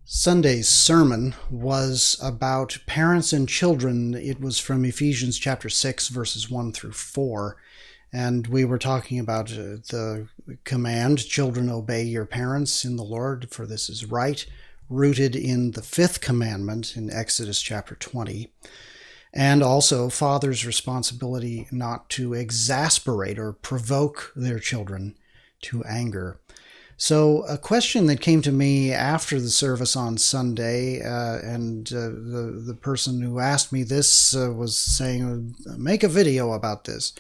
Sunday's sermon was about parents and children. It was from Ephesians chapter 6, verses 1 through 4. And we were talking about the command, children, obey your parents in the Lord, for this is right, rooted in the fifth commandment in Exodus chapter 20. And also fathers' responsibility not to exasperate or provoke their children to anger. So a question that came to me after the service on Sunday, and the person who asked me this was saying, make a video about this.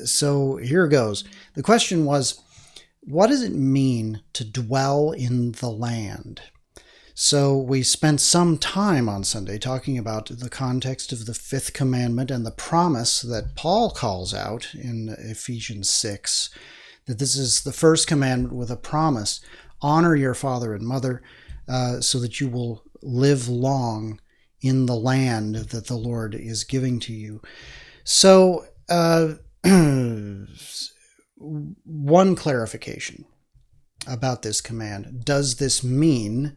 So here goes. The question was, what does it mean to dwell in the land? So we spent some time on Sunday talking about the context of the fifth commandment and the promise that Paul calls out in Ephesians 6, that this is the first commandment with a promise: honor your father and mother, so that you will live long in the land that the Lord is giving to you. So one clarification about this command: does this mean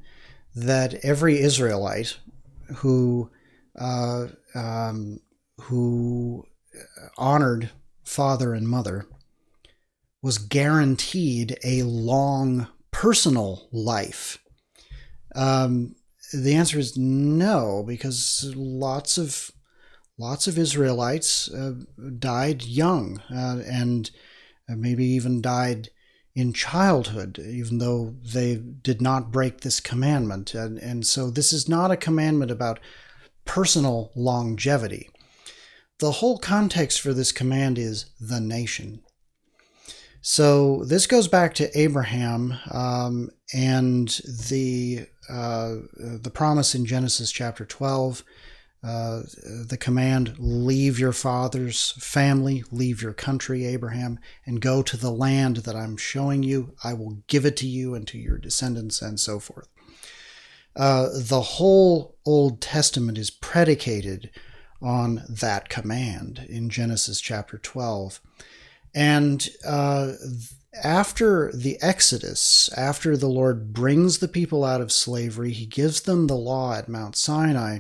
that every Israelite who honored father and mother was guaranteed a long personal life? The answer is no, because lots of Israelites died young, and maybe even died in childhood, even though they did not break this commandment. And so this is not a commandment about personal longevity. The whole context for this command is the nation. So this goes back to Abraham and the promise in Genesis chapter 12, the command, leave your father's family, leave your country, Abraham, and go to the land that I'm showing you. I will give it to you and to your descendants, and so forth. The whole Old Testament is predicated on that command in Genesis chapter 12. And after the Exodus, after the Lord brings the people out of slavery, he gives them the law at Mount Sinai.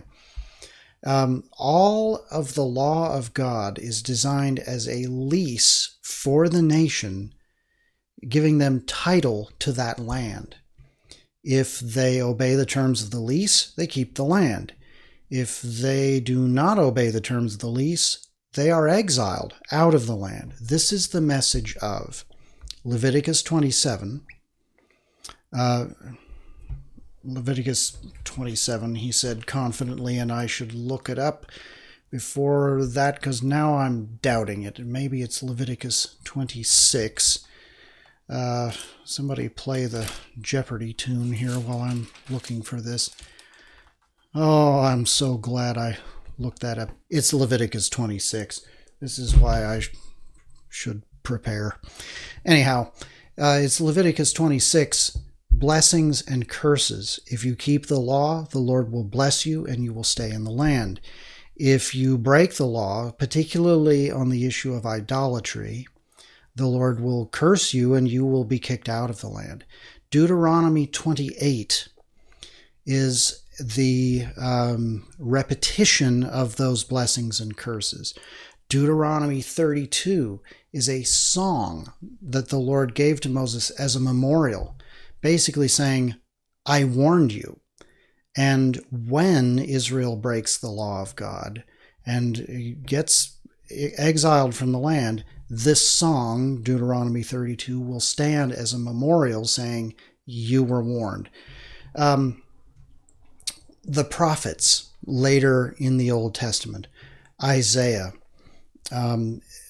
All of the law of God is designed as a lease for the nation, giving them title to that land. If they obey the terms of the lease, they keep the land. If they do not obey the terms of the lease, they are exiled out of the land. This is the message of Leviticus 27. Leviticus 27, he said confidently, and I should look it up before that because now I'm doubting it. Maybe it's Leviticus 26. Somebody play the Jeopardy tune here while I'm looking for this. Oh, I'm so glad I looked that up. It's Leviticus 26. This is why I should prepare. Anyhow, it's Leviticus 26, blessings and curses. If you keep the law, the Lord will bless you and you will stay in the land. If you break the law, particularly on the issue of idolatry, the Lord will curse you and you will be kicked out of the land. Deuteronomy 28 is the repetition of those blessings and curses. Deuteronomy 32 is a song that the Lord gave to Moses as a memorial, basically saying, I warned you. And when Israel breaks the law of God and gets exiled from the land, this song, Deuteronomy 32, will stand as a memorial saying, you were warned. The prophets later in the Old Testament, Isaiah,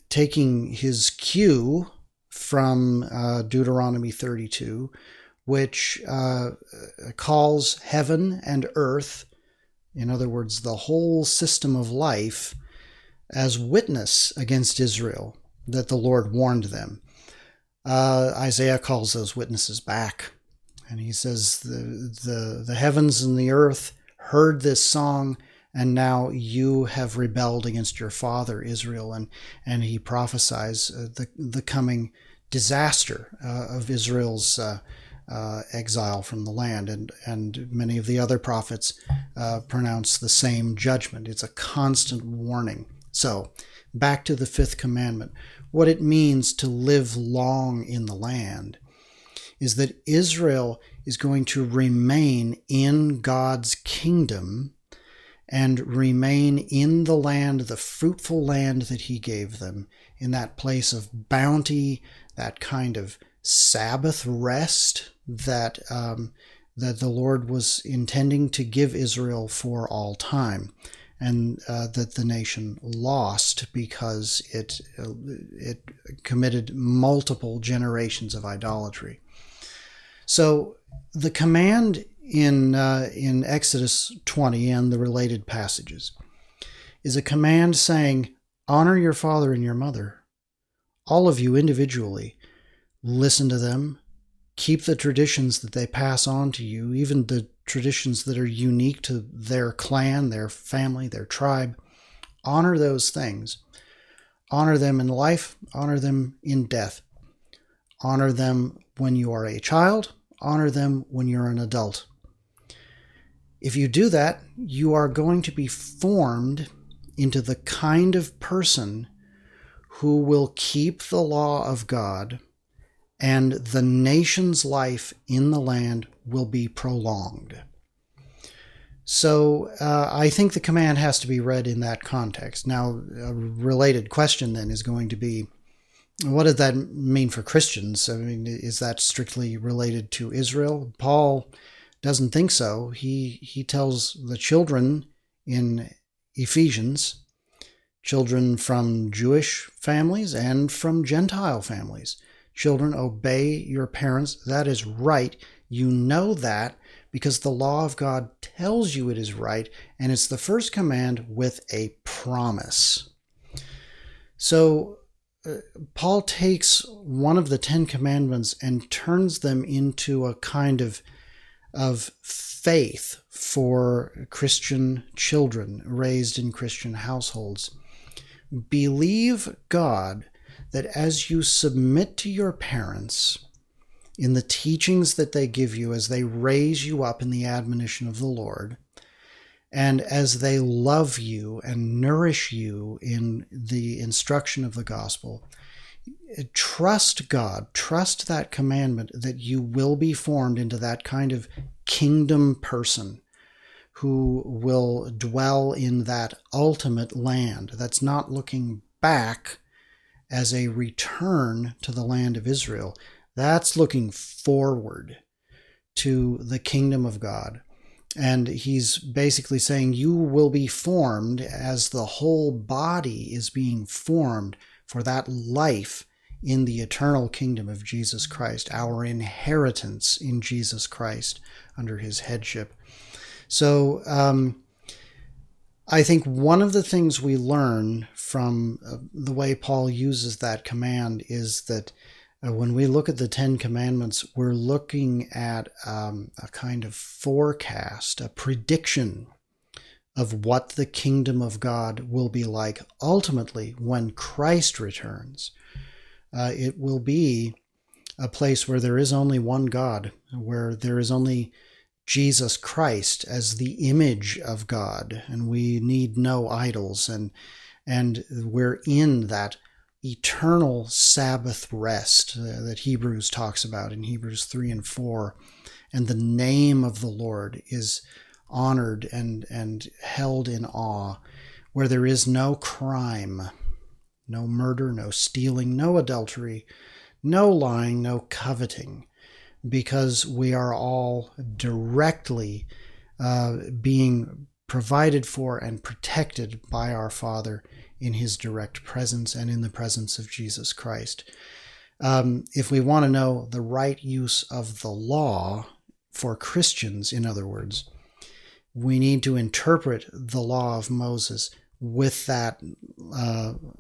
taking his cue from Deuteronomy 32, which calls heaven and earth, in other words, the whole system of life, as witness against Israel, that the Lord warned them. Isaiah calls those witnesses back, and he says, the heavens and the earth heard this song, and now you have rebelled against your father Israel. And he prophesies the coming disaster of Israel's exile from the land, and many of the other prophets pronounce the same judgment. It's a constant warning. So, back to the fifth commandment. What it means to live long in the land is that Israel is going to remain in God's kingdom and remain in the land, the fruitful land that he gave them, in that place of bounty, that kind of Sabbath rest that that the Lord was intending to give Israel for all time, and that the nation lost because it committed multiple generations of idolatry. So the command in Exodus 20 and the related passages is a command saying, honor your father and your mother. All of you individually, listen to them, keep the traditions that they pass on to you, even the traditions that are unique to their clan, their family, their tribe. Honor those things. Honor them in life, honor them in death. Honor them when you are a child, honor them when you're an adult. If you do that, you are going to be formed into the kind of person who will keep the law of God, and the nation's life in the land will be prolonged. So I think the command has to be read in that context. Now, a related question then is going to be, what does that mean for Christians? I mean, is that strictly related to Israel? Paul doesn't think so. He tells the children in Ephesians, children from Jewish families and from Gentile families, children, obey your parents. That is right. You know that because the law of God tells you it is right, and it's the first command with a promise. So Paul takes one of the 10 commandments and turns them into a kind of faith for Christian children raised in Christian households. Believe God that as you submit to your parents in the teachings that they give you, as they raise you up in the admonition of the Lord, and as they love you and nourish you in the instruction of the gospel, trust God, trust that commandment that you will be formed into that kind of kingdom person who will dwell in that ultimate land that's not looking back as a return to the land of Israel. That's looking forward to the kingdom of God. And he's basically saying you will be formed as the whole body is being formed for that life in the eternal kingdom of Jesus Christ, our inheritance in Jesus Christ under his headship. So I think one of the things we learn from the way Paul uses that command is that when we look at the 10 commandments, we're looking at a kind of forecast, a prediction of what the kingdom of God will be like ultimately when Christ returns. It will be a place where there is only one God, where there is only Jesus Christ as the image of God, and we need no idols, and we're in that eternal Sabbath rest that Hebrews talks about in Hebrews 3 and 4, and the name of the Lord is honored and held in awe, where there is no crime, no murder, no stealing, no adultery, no lying, no coveting, because we are all directly being provided for and protected by our Father in his direct presence and in the presence of Jesus Christ. If we want to know the right use of the law for Christians, in other words, we need to interpret the law of Moses with that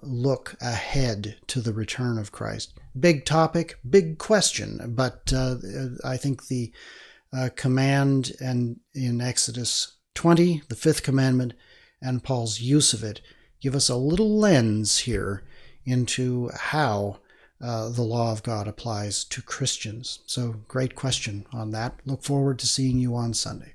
look ahead to the return of Christ. Big topic, big question, but I think the command and in Exodus 20, the fifth commandment, and Paul's use of it give us a little lens here into how the law of God applies to Christians. So great question on that. Look forward to seeing you on Sunday.